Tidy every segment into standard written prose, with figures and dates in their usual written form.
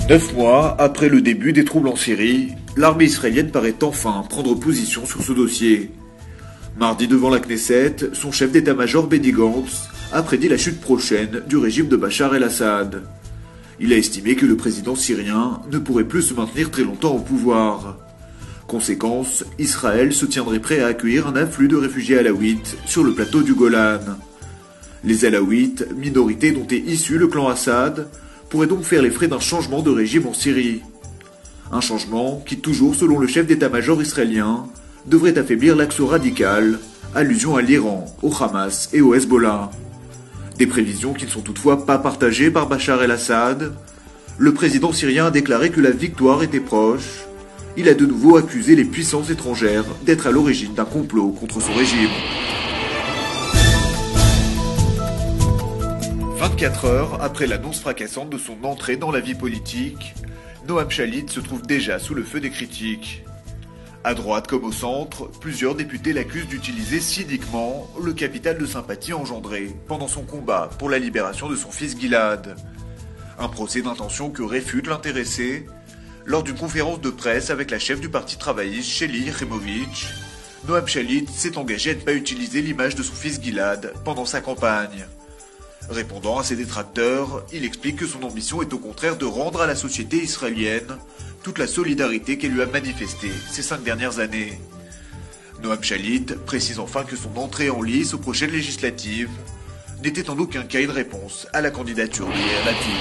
9 mois après le début des troubles en Syrie, l'armée israélienne paraît enfin prendre position sur ce dossier. Mardi devant la Knesset, son chef d'état-major Benny Gantz a prédit la chute prochaine du régime de Bachar el-Assad. Il a estimé que le président syrien ne pourrait plus se maintenir très longtemps au pouvoir. Conséquence, Israël se tiendrait prêt à accueillir un afflux de réfugiés alaouites sur le plateau du Golan. Les alaouites, minorité dont est issu le clan Assad, pourraient donc faire les frais d'un changement de régime en Syrie. Un changement qui, toujours selon le chef d'état-major israélien, devrait affaiblir l'axe radical, allusion à l'Iran, au Hamas et au Hezbollah. Des prévisions qui ne sont toutefois pas partagées par Bachar el-Assad. Le président syrien a déclaré que la victoire était proche. Il a de nouveau accusé les puissances étrangères d'être à l'origine d'un complot contre son régime. 24 heures après l'annonce fracassante de son entrée dans la vie politique, Noam Shalit se trouve déjà sous le feu des critiques. À droite comme au centre, plusieurs députés l'accusent d'utiliser cyniquement le capital de sympathie engendré pendant son combat pour la libération de son fils Gilad. Un procès d'intention que réfute l'intéressé. Lors d'une conférence de presse avec la chef du parti travailliste, Shelly Yachimovitch, Noam Shalit s'est engagé à ne pas utiliser l'image de son fils Gilad pendant sa campagne. Répondant à ses détracteurs, il explique que son ambition est au contraire de rendre à la société israélienne toute la solidarité qu'elle lui a manifestée ces 5 dernières années. Noam Shalit précise enfin que son entrée en lice aux prochaines législatives n'était en aucun cas une réponse à la candidature de Yair Lapid.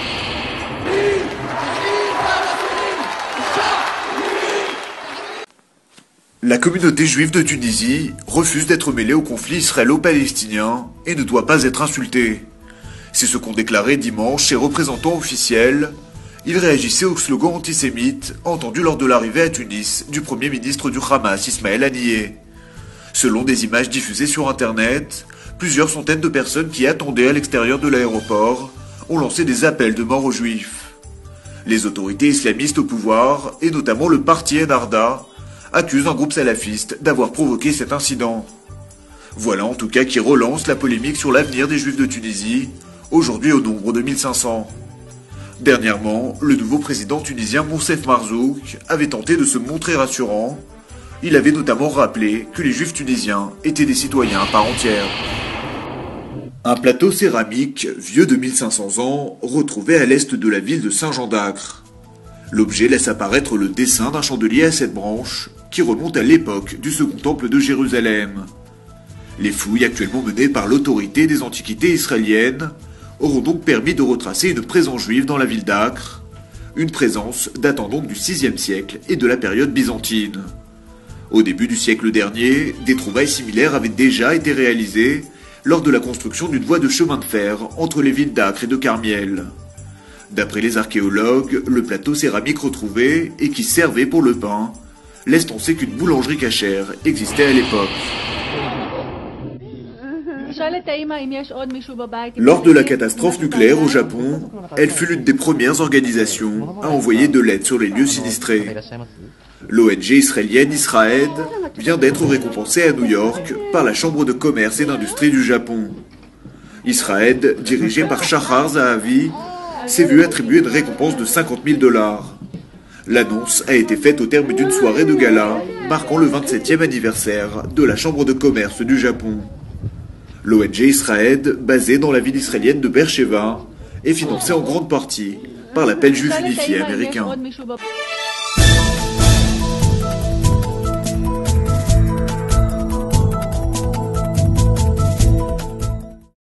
La communauté juive de Tunisie refuse d'être mêlée au conflit israélo-palestinien et ne doit pas être insultée. C'est ce qu'ont déclaré dimanche ses représentants officiels. Ils réagissaient au slogan antisémite entendu lors de l'arrivée à Tunis du premier ministre du Hamas, Ismaël Haniyeh. Selon des images diffusées sur Internet, plusieurs centaines de personnes qui attendaient à l'extérieur de l'aéroport ont lancé des appels de mort aux juifs. Les autorités islamistes au pouvoir, et notamment le parti Ennahda, accusent un groupe salafiste d'avoir provoqué cet incident. Voilà en tout cas qui relance la polémique sur l'avenir des juifs de Tunisie, aujourd'hui au nombre de 1500. Dernièrement, le nouveau président tunisien Moussef Marzouk avait tenté de se montrer rassurant. Il avait notamment rappelé que les juifs tunisiens étaient des citoyens à part entière. Un plateau céramique vieux de 1500 ans retrouvé à l'est de la ville de Saint-Jean d'Acre. L'objet laisse apparaître le dessin d'un chandelier à 7 branches qui remonte à l'époque du Second Temple de Jérusalem. Les fouilles actuellement menées par l'autorité des antiquités israéliennes auront donc permis de retracer une présence juive dans la ville d'Acre, une présence datant donc du VIe siècle et de la période byzantine. Au début du siècle dernier, des trouvailles similaires avaient déjà été réalisées lors de la construction d'une voie de chemin de fer entre les villes d'Acre et de Carmiel. D'après les archéologues, le plateau céramique retrouvé, et qui servait pour le pain, laisse penser qu'une boulangerie cachère existait à l'époque. Lors de la catastrophe nucléaire au Japon, elle fut l'une des premières organisations à envoyer de l'aide sur les lieux sinistrés. L'ONG israélienne Israël vient d'être récompensée à New York par la Chambre de commerce et d'industrie du Japon. Israël, dirigée par Shahar Zahavi, s'est vu attribuer une récompense de 50 000 $. L'annonce a été faite au terme d'une soirée de gala marquant le 27e anniversaire de la Chambre de commerce du Japon. L'ONG Israël, basée dans la ville israélienne de Beersheva, est financée en grande partie par l'appel juif unifié américain.